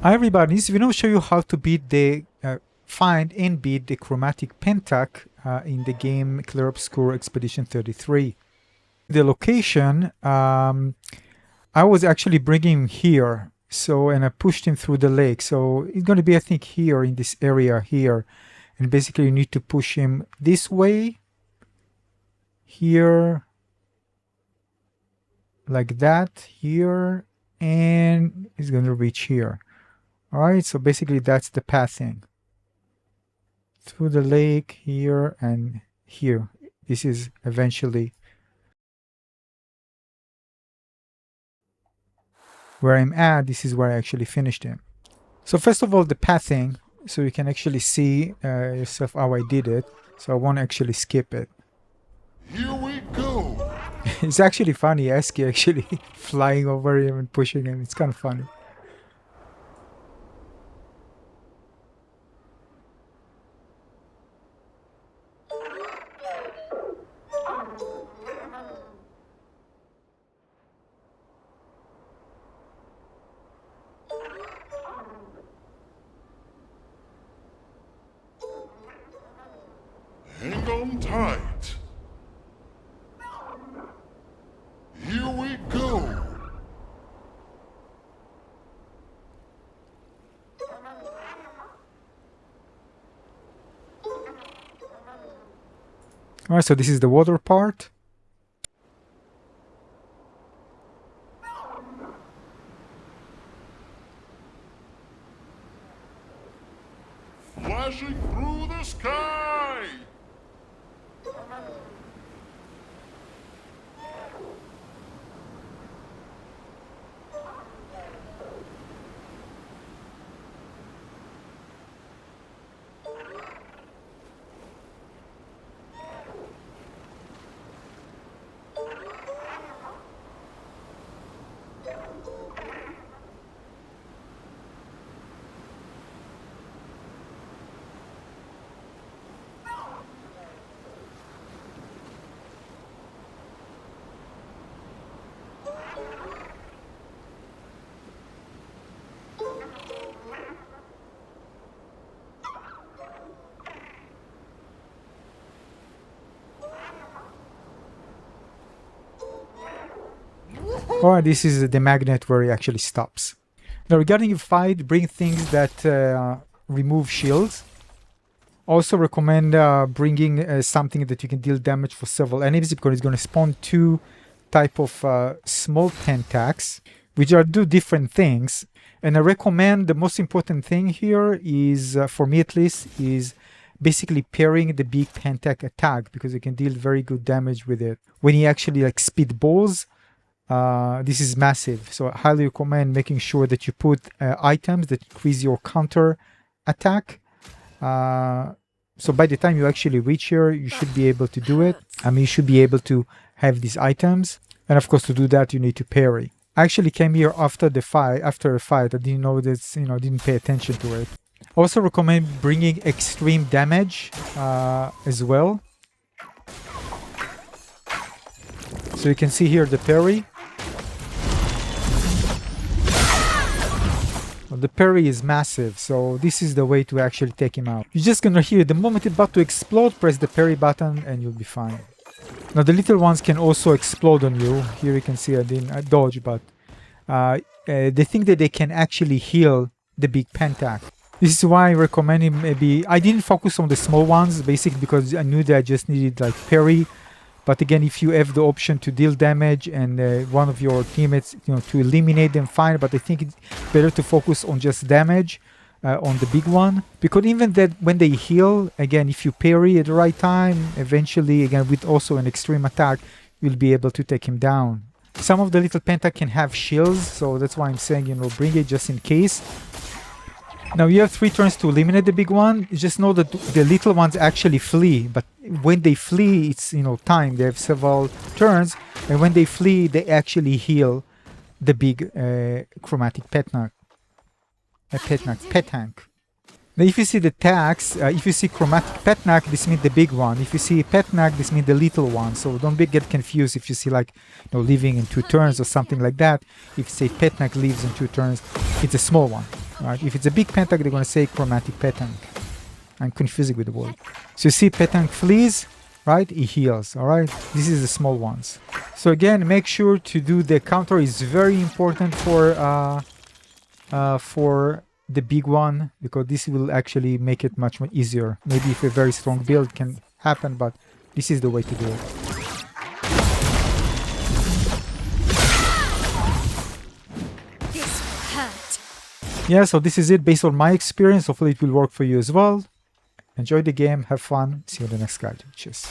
Hi everybody, in this video I'll show you how to beat the find and beat the Chromatic Petank in the game Clair Obscur Expedition 33. The location, I was actually bringing him here, and I pushed him through the lake. So it's going to be, I think, here in this area here, and basically you need to push him this way, here, like that, here, and he's going to reach here. Alright, so basically that's the pathing. Through the lake, here and here. This is eventually where I'm at. This is where I actually finished him. So first of all, the pathing, so you can actually see yourself how I did it. So I won't actually skip it. Here we go! It's actually funny, Eski actually flying over him and pushing him. It's kind of funny. Hang on tight. Here we go. Alright, so this is the water part. Flashing through the sky. Or this is the magnet where he actually stops. Now regarding a fight, bring things that remove shields. Also recommend bringing something that you can deal damage for several enemies, because it's going to spawn two type of small pentacks, which do different things. And I recommend the most important thing here is, for me at least, is basically pairing the big pentak attack, because you can deal very good damage with it. When you actually like speed balls, this is massive. So I highly recommend making sure that you put items that increase your counter attack. So by the time you actually reach here, you should be able to do it. I mean, you should be able to have these items. And of course, to do that, you need to parry. I actually came here after a fight. I didn't know this, didn't pay attention to it. Also recommend bringing extreme damage as well. So you can see here the parry. The parry is massive, so this is the way to actually take him out. You're just gonna hear the moment it's about to explode, press the parry button and you'll be fine. Now the little ones can also explode on you. Here you can see I didn't dodge, but they think that they can actually heal the big pentak. This is why I recommend him. Maybe I didn't focus on the small ones, basically because I knew that I just needed like parry. But again, if you have the option to deal damage and one of your teammates, to eliminate them, fine. But I think it's better to focus on just damage on the big one. Because even that when they heal, again, if you parry at the right time, eventually, again, with also an extreme attack, you'll be able to take him down. Some of the little pentak can have shields, so that's why I'm saying, bring it just in case. Now you have 3 turns to eliminate the big one. You just know that the little ones actually flee, but when they flee, it's time. They have several turns, and when they flee, they actually heal the big Chromatic Petank. Now if you see the tags, if you see Chromatic Petank, this means the big one. If you see Petank, this means the little one. So don't get confused if you see like leaving in 2 turns or something like that. If you say Petank leaves in 2 turns, it's a small one. Right? If it's a big Petank, they're going to say Chromatic Petank. I'm confusing with the word. So you see Petank flees, right? He heals, all right? This is the small ones. So again, make sure to do the counter is very important for the big one, because this will actually make it much more easier. Maybe if a very strong build can happen, but this is the way to do it. This will hurt. Yeah, so this is it based on my experience. Hopefully it will work for you as well. Enjoy the game, have fun. See you in the next guide. Cheers.